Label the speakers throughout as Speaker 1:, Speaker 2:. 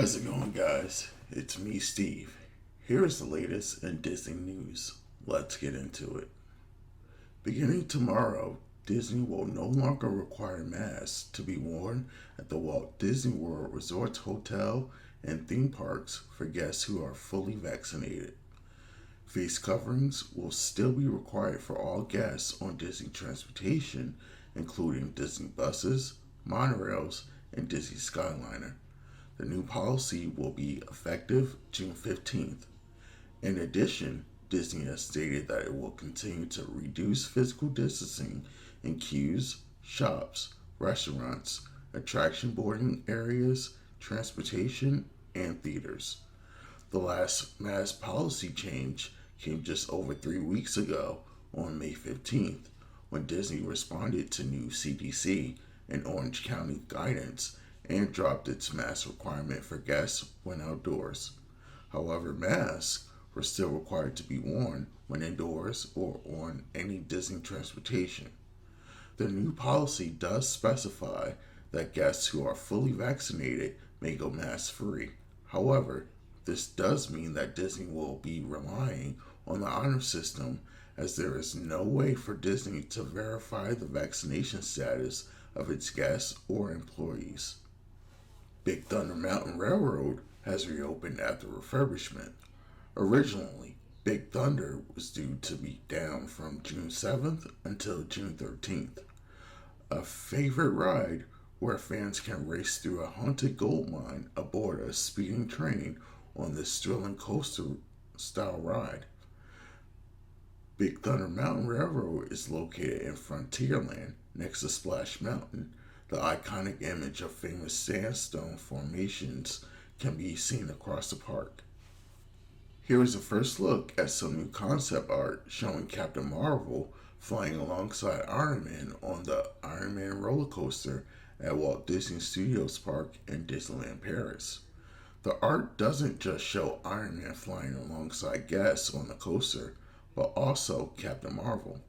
Speaker 1: How's it going, guys? It's me, Steve. Here is the latest in Disney news. Let's get into it. Beginning tomorrow, Disney will no longer require masks to be worn at the Walt Disney World Resorts Hotel and theme parks for guests who are fully vaccinated. Face coverings will still be required for all guests on Disney transportation, including Disney buses, monorails, and Disney Skyliner. The new policy will be effective June 15th. In addition, Disney has stated that it will continue to reduce physical distancing in queues, shops, restaurants, attraction boarding areas, transportation, and theaters. The last mask policy change came just over 3 weeks ago on May 15th, when Disney responded to new CDC and Orange County guidance and dropped its mask requirement for guests when outdoors. However, masks were still required to be worn when indoors or on any Disney transportation. The new policy does specify that guests who are fully vaccinated may go mask free. However, this does mean that Disney will be relying on the honor system, as there is no way for Disney to verify the vaccination status of its guests or employees. Big Thunder Mountain Railroad has reopened after refurbishment. Originally, Big Thunder was due to be down from June 7th until June 13th. A favorite ride where fans can race through a haunted gold mine aboard a speeding train on this thrilling coaster-style ride. Big Thunder Mountain Railroad is located in Frontierland next to Splash Mountain. The iconic image of famous sandstone formations can be seen across the park. Here is a first look at some new concept art showing Captain Marvel flying alongside Iron Man on the Iron Man roller coaster at Walt Disney Studios Park in Disneyland Paris. The art doesn't just show Iron Man flying alongside guests on the coaster, but also Captain Marvel.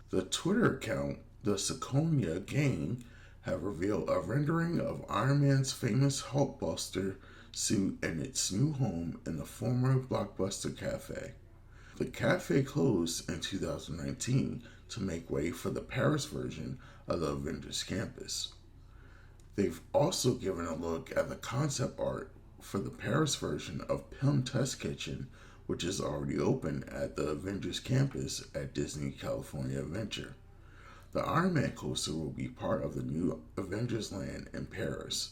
Speaker 1: The Twitter account, the Sequoia Gang, have revealed a rendering of Iron Man's famous Hulkbuster suit in its new home in the former Blockbuster Cafe. The cafe closed in 2019 to make way for the Paris version of the Avengers campus. They've also given a look at the concept art for the Paris version of Pym Test Kitchen, which is already open at the Avengers campus at Disney California Adventure. The Iron Man coaster will be part of the new Avengers Land in Paris.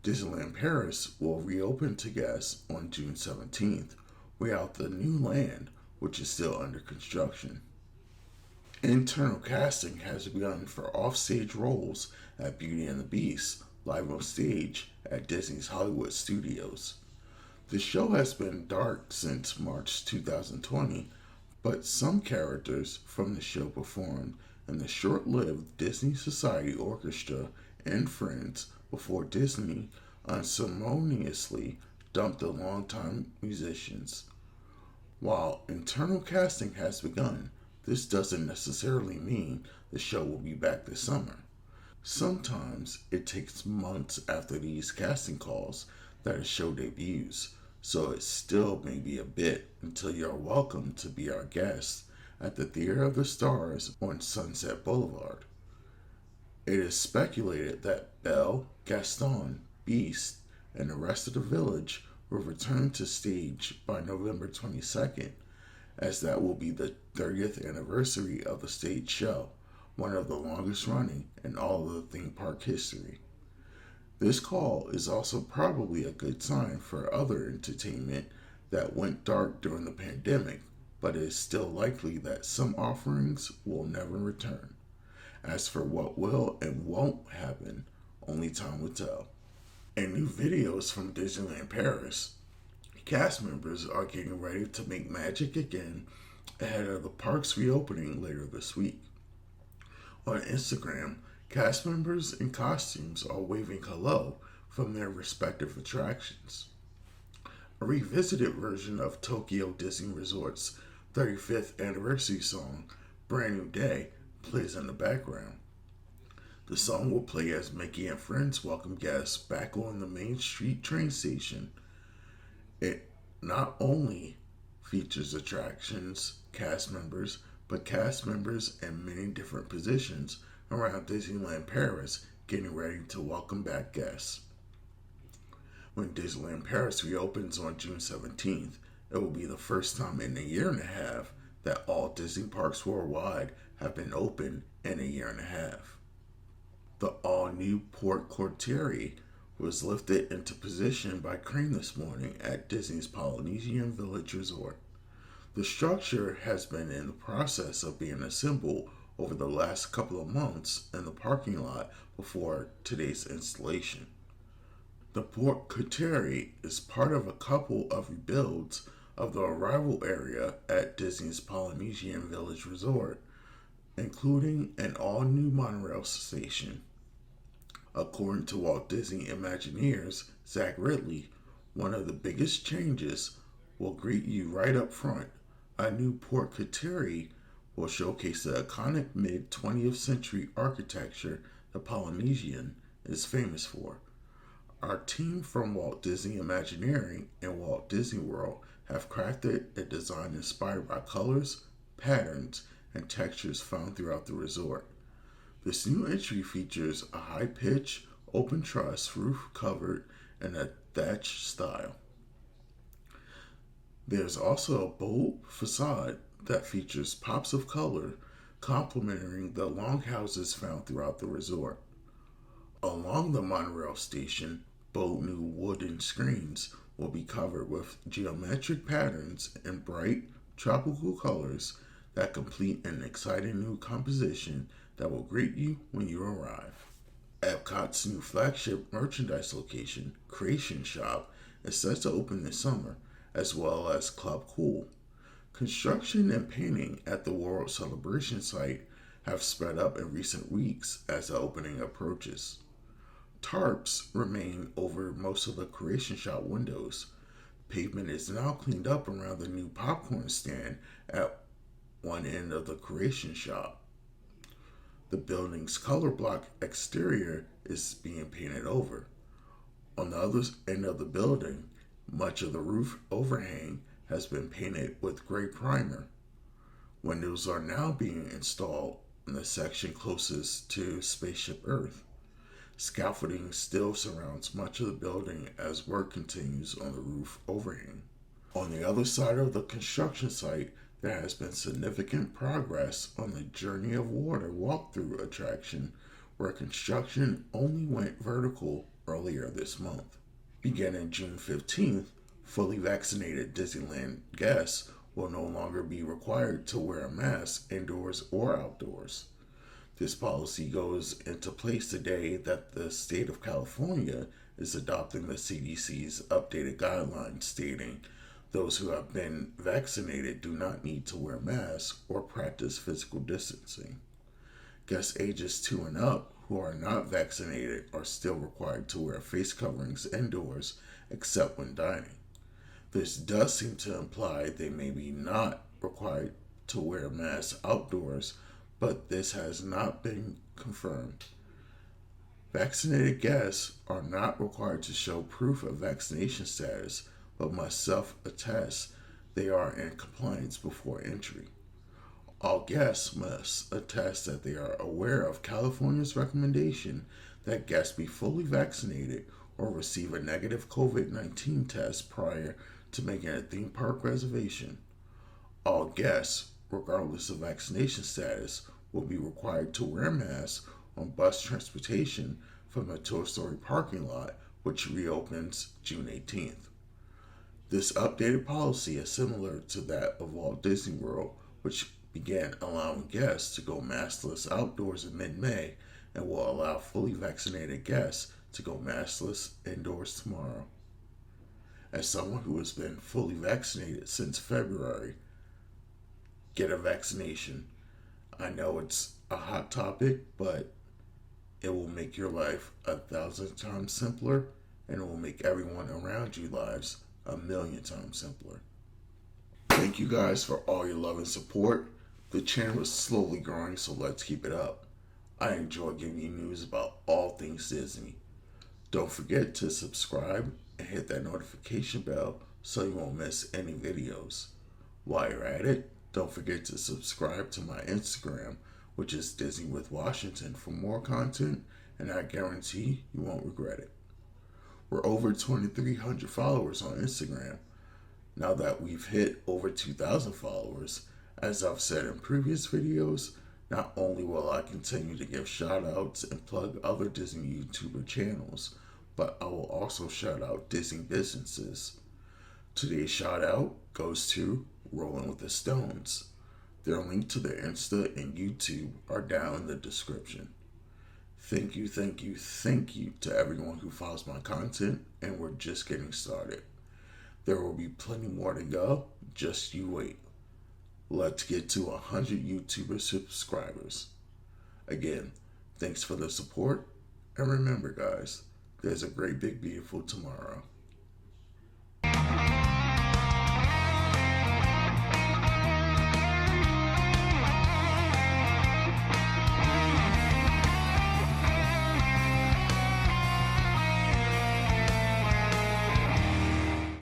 Speaker 1: Disneyland Paris will reopen to guests on June 17th, without the new land, which is still under construction. Internal casting has begun for offstage roles at Beauty and the Beast, live on stage at Disney's Hollywood Studios. The show has been dark since March 2020, but some characters from the show performed in the short-lived Disney Society Orchestra and Friends before Disney unceremoniously dumped the longtime musicians. While internal casting has begun, this doesn't necessarily mean the show will be back this summer. Sometimes it takes months after these casting calls that a show debuts, so it still may be a bit until you're welcome to be our guest at the Theater of the Stars on Sunset Boulevard. It is speculated that Belle, Gaston, Beast, and the rest of the village will return to stage by November 22nd, as that will be the 30th anniversary of the stage show, one of the longest running in all of the theme park history. This call is also probably a good sign for other entertainment that went dark during the pandemic, but it is still likely that some offerings will never return. As for what will and won't happen, only time will tell. In new videos from Disneyland Paris, cast members are getting ready to make magic again ahead of the park's reopening later this week. On Instagram, cast members in costumes are waving hello from their respective attractions. A revisited version of Tokyo Disney Resort's 35th anniversary song, Brand New Day, plays in the background. The song will play as Mickey and friends welcome guests back on the Main Street train station. It not only features attractions, cast members, but cast members in many different positions around Disneyland Paris getting ready to welcome back guests. When Disneyland Paris reopens on June 17th, it will be the first time in a year and a half that all Disney parks worldwide have been open in a year and a half. The all-new Port Courtier was lifted into position by crane this morning at Disney's Polynesian Village Resort. The structure has been in the process of being assembled over the last couple of months in the parking lot before today's installation. The Port Courtier is part of a couple of rebuilds of the arrival area at Disney's Polynesian Village Resort, including an all-new monorail station. According to Walt Disney Imagineers Zach Ridley, one of the biggest changes will greet you right up front. A new Port Courtier will showcase the iconic mid-20th century architecture the Polynesian is famous for. Our team from Walt Disney Imagineering and Walt Disney World have crafted a design inspired by colors, patterns, and textures found throughout the resort. This new entry features a high-pitched, open truss roof covered in a thatch style. There's also a bold facade that features pops of color, complementing the longhouses found throughout the resort. Along the monorail station, bold new wooden screens will be covered with geometric patterns and bright, tropical colors that complete an exciting new composition that will greet you when you arrive. Epcot's new flagship merchandise location, Creation Shop, is set to open this summer, as well as Club Cool. Construction and painting at the World Celebration site have sped up in recent weeks as the opening approaches. Tarps remain over most of the Creation Shop windows. Pavement is now cleaned up around the new popcorn stand at one end of the Creation Shop. The building's color block exterior is being painted over. On the other end of the building, much of the roof overhang has been painted with gray primer. Windows are now being installed in the section closest to Spaceship Earth. Scaffolding still surrounds much of the building as work continues on the roof overhang. On the other side of the construction site, there has been significant progress on the Journey of Water walkthrough attraction, where construction only went vertical earlier this month. Beginning June 15th, fully vaccinated Disneyland guests will no longer be required to wear a mask indoors or outdoors. This policy goes into place today that the state of California is adopting the CDC's updated guidelines stating those who have been vaccinated do not need to wear masks or practice physical distancing. Guests ages 2 and up who are not vaccinated are still required to wear face coverings indoors except when dining. This does seem to imply they may be not required to wear masks outdoors, but this has not been confirmed. Vaccinated guests are not required to show proof of vaccination status, but must self-attest they are in compliance before entry. All guests must attest that they are aware of California's recommendation that guests be fully vaccinated or receive a negative COVID-19 test prior to making a theme park reservation. All guests, regardless of vaccination status, will be required to wear masks on bus transportation from the Toy Story parking lot, which reopens June 18th. This updated policy is similar to that of Walt Disney World, which began allowing guests to go maskless outdoors in mid-May and will allow fully vaccinated guests to go maskless indoors tomorrow. As someone who has been fully vaccinated since February, get a vaccination. I know it's a hot topic, but it will make your life 1,000 times simpler, and it will make everyone around you lives 1,000,000 times simpler. Thank you guys for all your love and support. The channel is slowly growing, so let's keep it up. I enjoy giving you news about all things Disney. Don't forget to subscribe and hit that notification bell so you won't miss any videos. While you're at it, don't forget to subscribe to my Instagram, which is Disney with Washington, for more content, and I guarantee you won't regret it. We're over 2,300 followers on Instagram. Now that we've hit over 2,000 followers, as I've said in previous videos, not only will I continue to give shoutouts and plug other Disney YouTuber channels, but I will also shout out Disney businesses. Today's shout out goes to Rollin with the Stones. Their link to their Insta and YouTube are down in the description. Thank you to everyone who follows my content, and we're just getting started. There will be plenty more to go, just you wait. Let's get to 100 YouTuber subscribers. Again, thanks for the support, and remember guys, there's a great big beautiful tomorrow.